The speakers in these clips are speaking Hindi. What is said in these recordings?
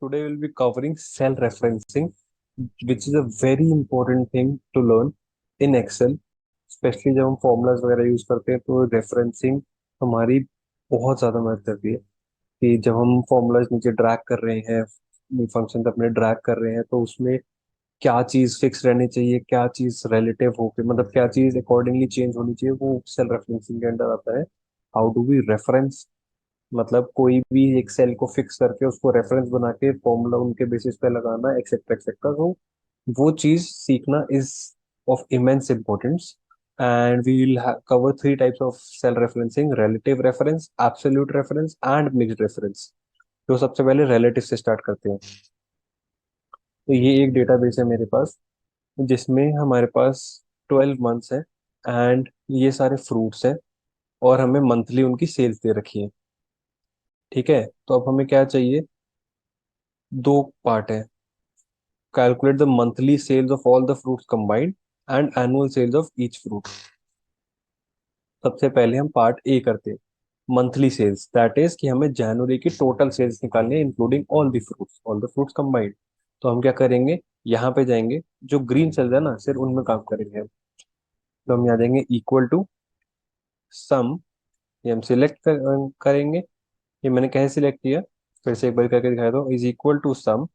Today we'll be covering cell referencing, which is a very important thing to learn in Excel. Specially जब हम फॉर्मूलाज वगैरह यूज करते हैं तो रेफरेंसिंग हमारी बहुत ज़्यादा मदद करती है कि जब हम फॉर्मूलाज नीचे ड्रैग कर रहे हैं, फंक्शन अपने ड्रैग कर रहे हैं, तो उसमें क्या चीज़ फिक्स रहनी चाहिए, क्या चीज़ रिलेटिव होके मतलब क्या चीज़ अकॉर्डिंगली चेंज होनी चाहिए, वो सेल रेफरेंसिंग के अंडर आता है। हाउ डू वी रेफरेंस, मतलब कोई भी एक सेल को फिक्स करके उसको रेफरेंस बना के फॉर्मूला उनके बेसिस पे लगाना, एक्सेट्रा एक्सेट्रा। तो वो चीज सीखना is of immense importance. And we will cover three types of cell referencing: relative reference, absolute reference and mixed reference. तो सबसे पहले रिलेटिव से स्टार्ट करते हैं। तो ये एक डेटाबेस है मेरे पास जिसमें हमारे पास 12 मंथ्स है एंड ये सारे फ्रूट्स हैं और हमें मंथली उनकी सेल्स दे रखी है। ठीक है, तो अब हमें क्या चाहिए? दो पार्ट है। Calculate the monthly sales of all the fruits combined and annual sales of each fruit. सबसे पहले हम पार्ट ए करते हैं, मंथली सेल्स। दैट इज कि हमें जनवरी की टोटल सेल्स निकालनी है including all the fruits combined. तो हम क्या करेंगे, यहाँ पे जाएंगे, जो ग्रीन सेल्स है ना सिर्फ उनमें काम करेंगे हम। तो हम यहाँ देंगे इक्वल टू सम, ये हम सिलेक्ट करेंगे। ये मैंने कैसे सिलेक्ट किया, फिर से एक बार करके दिखाया, दो इज इक्वल टू सम।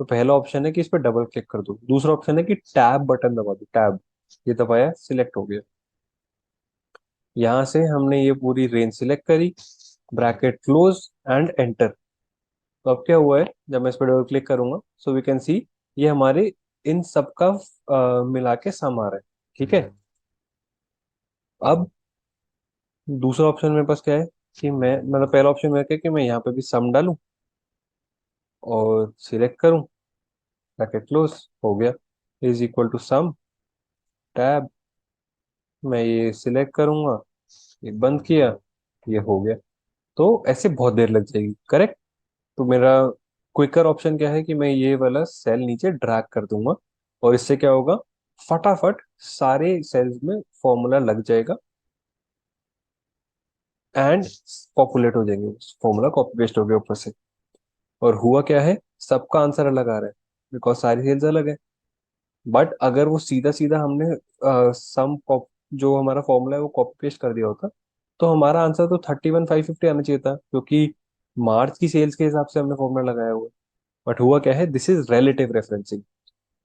तो पहला ऑप्शन है कि इस पर डबल क्लिक कर दो, दूसरा ऑप्शन है कि टैब बटन दबा दो, टैब। ये दबाया, सिलेक्ट हो गया। यहाँ से हमने ये पूरी रेंज सिलेक्ट करी, ब्रैकेट क्लोज एंड एंटर। तो अब क्या हुआ है, जब मैं इस पर डबल क्लिक करूंगा सो वी कैन सी ये हमारे इन सब का मिला के सम आ रहा है। ठीक है, अब दूसरा ऑप्शन मेरे पास क्या है कि मैं मतलब पहला ऑप्शन मेरा क्या है कि मैं यहाँ पे भी सम डालूं और सिलेक्ट करूं, ब्रैकेट क्लोज, हो गया। Is equal to sum, tab, मैं ये सिलेक्ट करूंगा, ये बंद किया, ये हो गया। तो ऐसे बहुत देर लग जाएगी, करेक्ट। तो मेरा क्विकर ऑप्शन क्या है कि मैं ये वाला सेल नीचे ड्रैग कर दूंगा और इससे क्या होगा, फटाफट सारे सेल्स में फॉर्मूला लग जाएगा एंड पॉपुलेट हो जाएंगे, फॉर्मूला कॉपी पेस्ट हो गया ऊपर से। और हुआ क्या है, सबका आंसर अलग आ रहा है बिकॉज सारी सेल्स अलग है। बट अगर वो सीधा सीधा हमने सम जो हमारा फॉर्मूला है वो कॉपी पेस्ट कर दिया होता, तो हमारा आंसर तो 31,550 आना चाहिए था, क्योंकि मार्च की सेल्स के हिसाब से हमने फॉर्मूला लगाया हुआ है। बट हुआ क्या है, दिस इज रिलेटिव रेफरेंसिंग।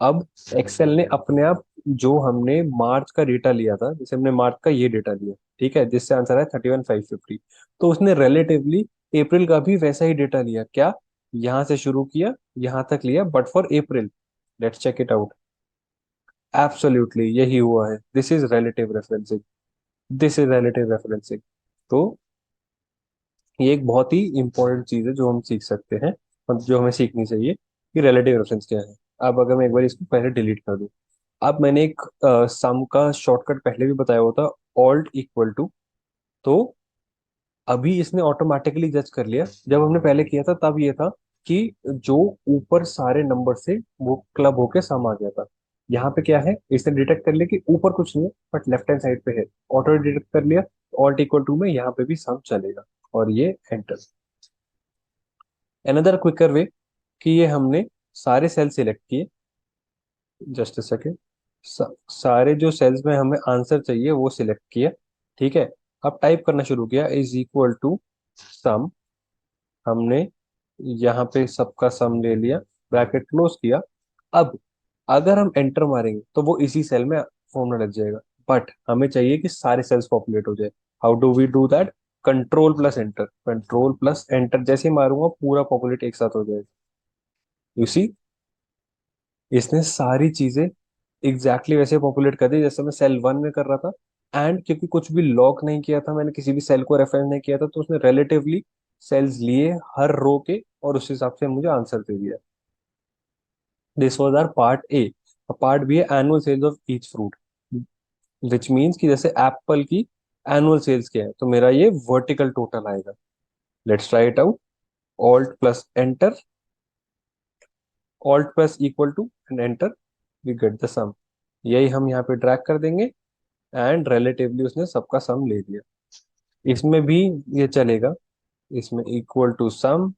अब एक्सेल ने अपने आप, जो हमने मार्च का डेटा लिया था, जैसे हमने मार्च का ये डेटा लिया, ठीक है, जिससे आंसर है 31,550, तो उसने रिलेटिवली अप्रैल का भी वैसा ही डेटा लिया क्या, यहाँ से शुरू किया, यहाँ तक लिया, but for April. Let's check it out. Absolutely यही हुआ है, this is relative referencing, this is relative referencing. तो ये एक बहुत ही इंपॉर्टेंट चीज है जो हम सीख सकते हैं और जो हमें सीखनी चाहिए कि रिलेटिव रेफरेंस क्या है। अब अगर मैं एक बार इसको पहले डिलीट कर दूं, अब मैंने एक सम का शॉर्टकट पहले भी बताया हुआ था, ऑल्ट इक्वल टू। तो अभी इसने ऑटोमेटिकली जज कर लिया, जब हमने पहले किया था तब ये था कि जो ऊपर सारे नंबर से वो क्लब होके सम आ गया था। यहाँ पे क्या है, इसने डिटेक्ट कर लिया कि ऊपर कुछ नहीं है बट लेफ्ट हैंड साइड पे है, ऑटो डिटेक्ट कर लिया, ऑल्ट इक्वल टू में यहाँ पे भी सम चलेगा और ये एंटर। अनदर क्विकर वे कि ये हमने सारे सेल सिलेक्ट किए, जस्ट अ सेकेंड, सारे जो सेल्स में हमें आंसर चाहिए वो सिलेक्ट किया। ठीक है, अब टाइप करना शुरू किया, इज इक्वल टू सम, हमने यहाँ पे सबका सम ले लिया, ब्रैकेट क्लोज किया। अब अगर हम एंटर मारेंगे तो वो इसी सेल में फॉर्मूला लग जाएगा, बट हमें चाहिए कि सारे सेल्स पॉपुलेट हो जाए। How do we do that? Control plus enter, control plus enter जैसे ही मारूंगा पूरा पॉपुलेट एक साथ हो जाएगा। यू सी, इसने सारी चीजें एग्जैक्टली वैसे पॉपुलेट कर दी जैसे मैं सेल वन में कर रहा था। एंड क्योंकि कुछ भी लॉक नहीं किया था, मैंने किसी भी सेल को रेफरेंस नहीं किया था, तो उसने रिलेटिवली सेल्स लिए हर रो के और उस हिसाब से मुझे आंसर दे दिया। This was our part A. Part B है annual sales of each fruit, which means कि जैसे एप्पल की एनुअल सेल्स क्या है, तो मेरा ये वर्टिकल टोटल आएगा। Let's try it out, alt plus enter, alt plus equal to and enter, we get the sum. यही हम यहाँ पे ड्रैग कर देंगे एंड रिलेटिवली उसने सबका सम ले लिया। इसमें भी ये चलेगा, इसमें इक्वल टू सम,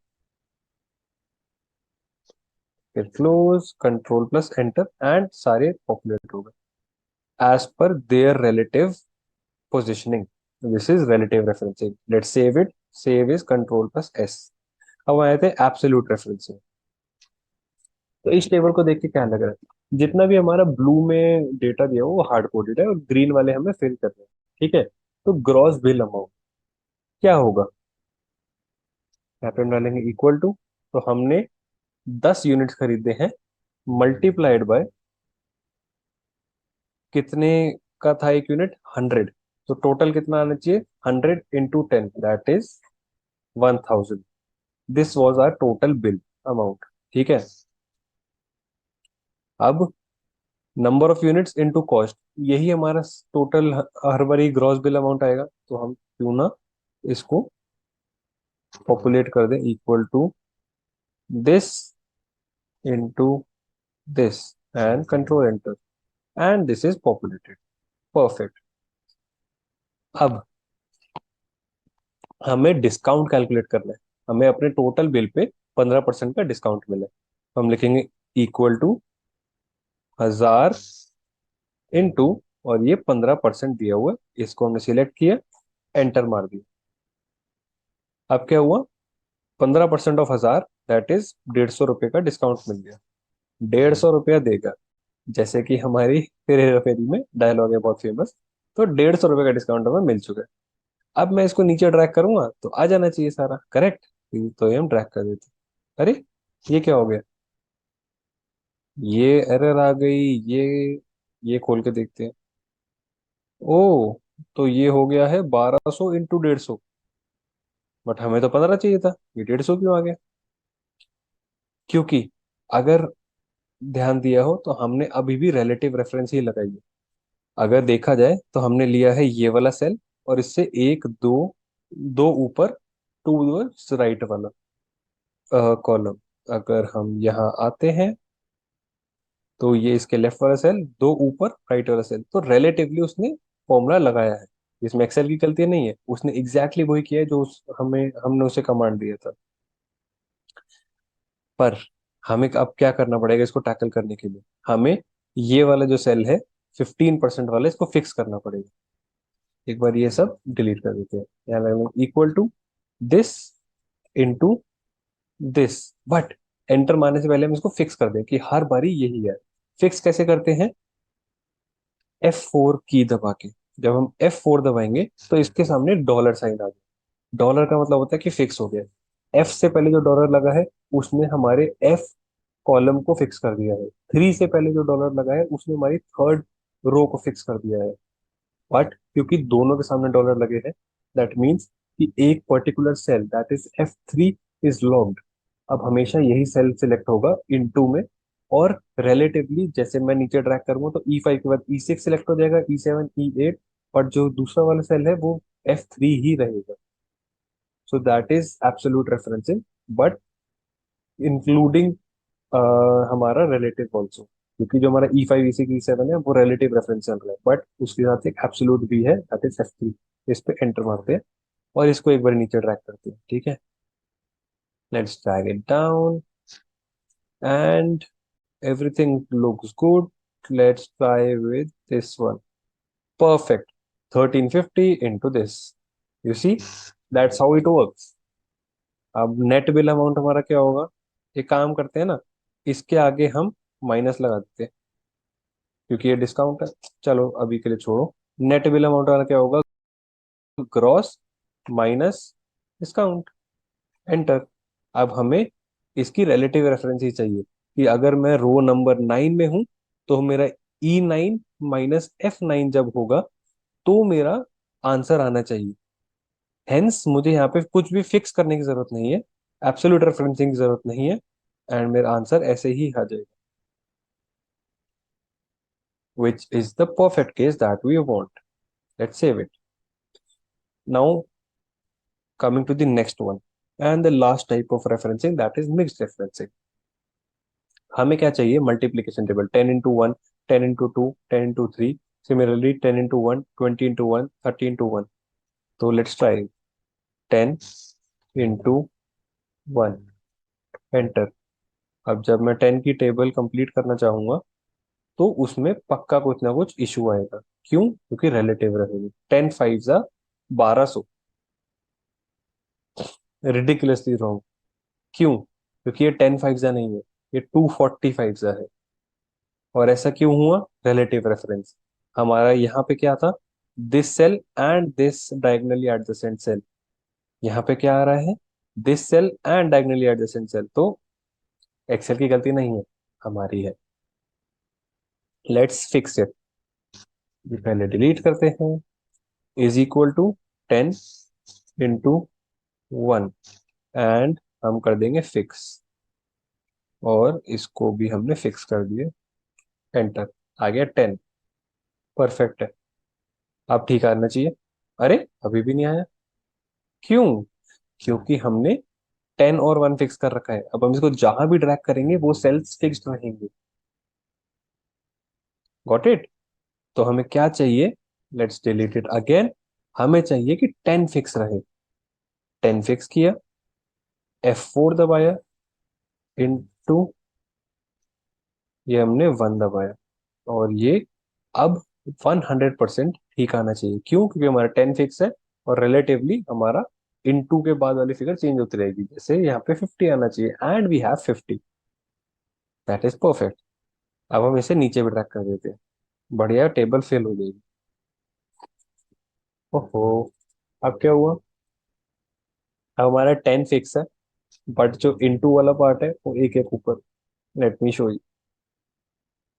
फिर close, control plus enter, and सारे पॉपुलेट हो गए as per their relative positioning. This is relative referencing. Let's save it. Save is control plus S. अब आए थे एब्सोल्यूट रेफरेंसिंग। तो इस टेबल को देख के क्या लग रहा है, जितना भी हमारा ब्लू में डेटा दिया हुआ वो हार्ड कोडेड है और ग्रीन वाले हमें फिल करने हैं। ठीक है, तो ग्रॉस बिल अमाउंट क्या होगा, यहाँ पे हम डालेंगे इक्वल टू, तो हमने 10 यूनिट्स खरीदे हैं, मल्टीप्लाइड बाय कितने का था एक यूनिट, 100। तो टोटल कितना आना चाहिए, 100 × 10, that is 1000। This was our total bill amount. ठीक है, अब number of units into cost, यही हमारा टोटल हर बारी ग्रॉस बिल अमाउंट आएगा। तो हम क्यों ना इसको पॉपुलेट कर दें, equal to this into this, and control enter, and this is populated. Perfect. अब हमें डिस्काउंट कैलकुलेट करना है, हमें अपने टोटल बिल पे 15% का डिस्काउंट मिला है। तो हम लिखेंगे इक्वल टू 1000 इनटू, और ये 15% दिया हुआ है, इसको हमने सिलेक्ट किया, एंटर मार दिया। अब क्या हुआ, 15% ऑफ 1000 दैट इज 150 रुपये का डिस्काउंट मिल गया। 150 रुपया देगा, जैसे कि हमारी फिर हेरा फेरी में डायलॉग है बहुत फेमस। तो 150 रुपये का डिस्काउंट हमें मिल चुका है। अब मैं इसको नीचे ड्रैग करूंगा तो आ जाना चाहिए सारा करेक्ट। तो ये हम ड्रैग कर देते, अरे ये क्या हो गया, ये एरर आ गई। ये खोल के देखते हैं। ओ, तो ये हो गया है 1200 × 150, बट हमें तो 15 चाहिए था, ये 150 क्यों आ गया। क्योंकि अगर ध्यान दिया हो तो हमने अभी भी रिलेटिव रेफरेंस ही लगाई है। अगर देखा जाए तो हमने लिया है ये वाला सेल, और इससे एक दो, दो ऊपर, टू राइट वाला कॉलम। अगर हम यहाँ आते हैं तो ये इसके लेफ्ट वाला सेल, दो ऊपर राइट वाला सेल, तो रिलेटिवली उसने फॉर्मूला लगाया है। इसमें एक्सेल की गलती नहीं है, उसने एग्जैक्टली वही किया है जो हमने उसे कमांड दिया था। पर हमें अब क्या करना पड़ेगा इसको टैकल करने के लिए, हमें ये वाला जो सेल है 15% वाला, इसको फिक्स करना पड़ेगा। एक बार ये सब डिलीट कर देते हैं, यहाँ equal to this into this, but enter मारने से पहले हम इसको फिक्स कर दें कि हर बारी यही है। फिक्स कैसे करते हैं, F4 की दबा के। जब हम F4 दबाएंगे तो इसके सामने डॉलर साइन आ जाए। डॉलर का मतलब होता है कि फिक्स हो गया। एफ से पहले जो डॉलर लगा है उसने हमारे एफ कॉलम को फिक्स कर दिया है। 3 से पहले जो डॉलर लगा है उसने हमारी थर्ड रो को फिक्स कर दिया है। बट क्योंकि दोनों के सामने डॉलर लगे हैं, दैट मीन्स कि एक particular cell that is F3 is locked. अब हमेशा यही सेल सिलेक्ट होगा इन टू में, और रिलेटिवली जैसे मैं नीचे ड्रैग करूंगा तो E5 के बाद E6 सिलेक्ट हो जाएगा, E7, E8, बट जो दूसरा वाला सेल है वो F3 ही रहेगा। So that is absolute referencing, but including हमारा रिलेटिव ऑल्सो, क्योंकि जो हमारा E5, E6, E7 है वो रिलेटिव रेफरेंस चल रहा है, बट उसके साथ एक एब्सोल्यूट भी है दैट इज F3। इस पे एंटर मारते हैं और इसको एक बार नीचे ड्रैग करते हैं। ठीक है, let's drag it down and everything looks good. Let's try with this one. Perfect. 1350 into this. You see, that's how it works. अब नेट बिल अमाउंट हमारा क्या होगा, एक काम करते हैं ना, इसके आगे हम माइनस लगा देते हैं क्योंकि ये डिस्काउंट है। चलो अभी के लिए छोड़ो, नेट बिल अमाउंट हमारा क्या होगा, ग्रॉस माइनस डिस्काउंट, एंटर। अब हमें इसकी रिलेटिव रेफरेंस ही चाहिए कि अगर मैं रो नंबर 9 में हूं तो मेरा E9 - F9 जब होगा तो मेरा आंसर आना चाहिए। हेंस मुझे यहाँ पे कुछ भी फिक्स करने की जरूरत नहीं है, एब्सोल्यूट रेफरेंसिंग की जरूरत नहीं है, एंड मेरा आंसर ऐसे ही आ जाएगा, which is the perfect case that we want. Let's save it. Now coming to the next one and the last type of referencing, that is mixed referencing. हमें क्या चाहिए, मल्टीप्लीकेशन टेबल, 10 × 1, 10 × 2, 10 × 3, सिमिलरली 10 × 1, 20 × 1, 30 × 1। तो लेट्स ट्राई 10 × 1, एंटर। अब जब मैं 10 की टेबल कंप्लीट करना चाहूंगा तो उसमें पक्का कुछ ना कुछ इशू आएगा। क्यों? क्योंकि रिलेटिव रहेगी। 10 फाइव जा 1200, रिडिकुलसली रॉन्ग। क्यों? क्योंकि ये 10 फाइव जा नहीं है, ये 245 जा है। और ऐसा क्यों हुआ? Relative reference. हमारा यहाँ पे क्या था? This cell and this diagonally adjacent cell. यहाँ पे क्या आ रहा है? This cell and diagonally adjacent cell. तो एक्सेल की गलती नहीं है, हमारी है। Let's fix it. ये पहले डिलीट करते हैं। Is equal to 10 into 1, and हम कर देंगे फिक्स। और इसको भी हमने फिक्स कर दिए। एंटर। आ गया 10। परफेक्ट है। अब ठीक आना चाहिए। अरे अभी भी नहीं आया। क्यों? क्योंकि हमने 10 और 1 फिक्स कर रखा है। अब हम इसको जहां भी ड्रैग करेंगे वो सेल्स फिक्स्ड रहेंगे। Got it? तो हमें क्या चाहिए? Let's delete it again. हमें चाहिए कि 10 फिक्स रहे। 10 फिक्स किया, F4 दबाया, इनटू ये हमने 1 दबाया। और ये अब 100% ठीक आना चाहिए। क्यों? क्योंकि हमारा 10 फिक्स है और रिलेटिवली हमारा इनटू के बाद वाली फिगर चेंज होती रहेगी। जैसे यहाँ पे 50 आना चाहिए, and we have 50। That is perfect. अब हम इसे नीचे भी ट्रैक कर देते हैं। बढ़िया, टेबल फेल हो जाएगी। ओहो। अब क्या हुआ? अब हमारा 10 फिक्स है, बट जो इनटू वाला पार्ट है वो एक एक ऊपर। Let me show you.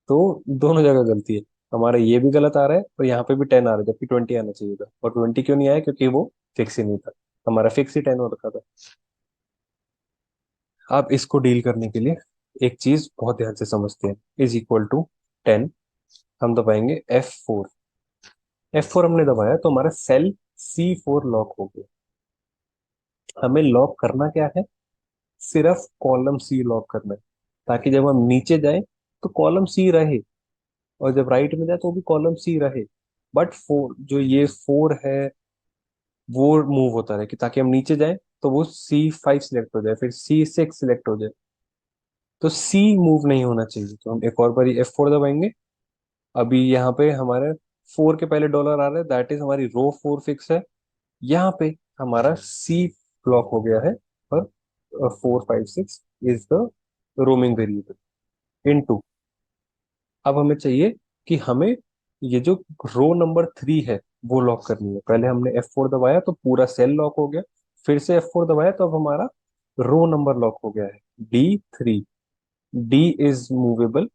तो दोनों जगह गलती है। हमारा ये भी गलत आ रहा है और यहाँ पे भी 10 आ रहा है, जबकि 20 आना चाहिए था। और 20 क्यों नहीं आया? क्योंकि वो फिक्स ही नहीं था। हमारा फिक्स ही 10 हो रखा था। अब इसको डील करने के लिए एक चीज बहुत ध्यान से समझते हैं। इज इक्वल टू 10, हम दबाएंगे F4। F4 हमने दबाया तो हमारा सेल C4 लॉक हो गया। हमें लॉक करना क्या है? सिर्फ कॉलम सी लॉक करना है, ताकि जब हम नीचे जाए तो कॉलम सी रहे, और जब राइट में जाए तो भी कॉलम सी रहे। बट फोर, जो ये 4 है, वो मूव होता रहे, कि ताकि हम नीचे जाए तो वो C5 सिलेक्ट हो जाए, फिर C6 सिलेक्ट हो जाए। तो सी मूव नहीं होना चाहिए। तो हम एक और बार F4 दबाएंगे। अभी यहाँ पे हमारे 4 के पहले डॉलर आ रहा है, दैट इज हमारी रो 4 फिक्स है। यहाँ पे हमारा सी ब्लॉक हो गया है, और 4 5 6 is the roaming variable. Into, अब हमें चाहिए कि हमें ये जो रो नंबर 3 है वो लॉक करनी है। पहले हमने F4 दबाया तो पूरा सेल लॉक हो गया, फिर से F4 दबाया तो अब हमारा रो नंबर लॉक हो गया है, D3। डी इज मूवेबल,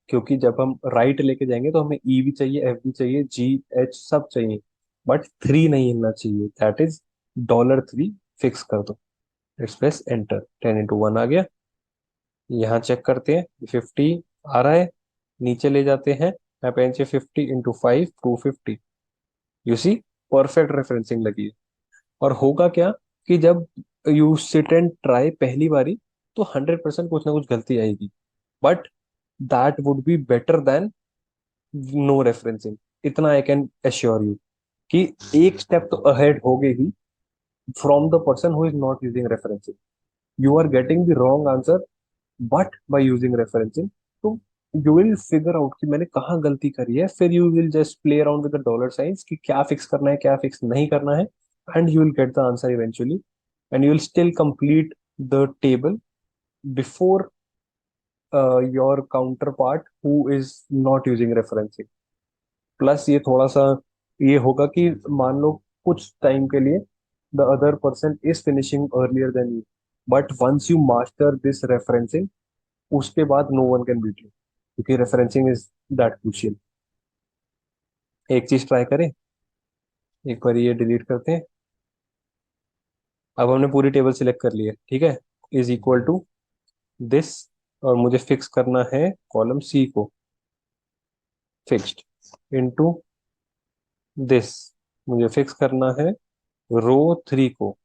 क्योंकि जब हम राइट लेके जाएंगे तो हमें ई भी चाहिए, एफ भी चाहिए, जी एच सब चाहिए, बट 3 नहीं हिलना चाहिए। दैट इज $3 फिक्स कर दो। It's press enter. 10 इंटू 1 आ गया। यहाँ चेक करते हैं, 50 आ रहा है। नीचे ले जाते हैं, यहाँ पे 50 into 5 250। You see, perfect referencing लगी है। और होगा क्या कि जब यू सिट एंड ट्राई पहली बारी, तो 100% कुछ ना कुछ गलती आएगी, but that would be better than no referencing. इतना आई कैन एश्योर यू कि एक स्टेप तो अहेड हो गए ही from the person who is not using referencing. You are getting the wrong answer, but by using referencing, तो यू विल फिगर आउट कि मैंने कहाँ गलती करी है। फिर you will just play around with the dollar साइंस कि क्या फिक्स करना है, क्या फिक्स नहीं करना है, and you will get the answer eventually. And you will still complete the table before your counter part who is not using referencing. Plus ये थोड़ा सा ये होगा कि मान लो कुछ टाइम के लिए the other person is finishing earlier than you, but once you master this referencing, उसके बाद no one can beat you, क्योंकि रेफरेंसिंग इज दैट क्रूशियल। एक चीज ट्राई करें, एक बार ये डिलीट करते हैं। अब हमने पूरी टेबल सिलेक्ट कर ली है, ठीक है। इज इक्वल टू दिस, और मुझे फिक्स करना है कॉलम सी को, फिक्स्ड। इनटू दिस, मुझे फिक्स करना है रो 3 को,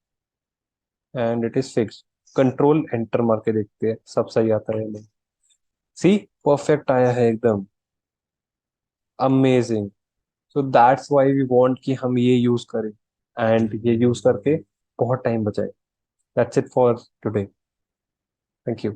and it is fix. Control enter मार के देखते हैं सब सही आता है नहीं। सी, परफेक्ट आया है एकदम। Amazing. So that's why we want कि हम ये यूज करें, एंड ये यूज करके बहुत टाइम बचाए। That's it for today. Thank you.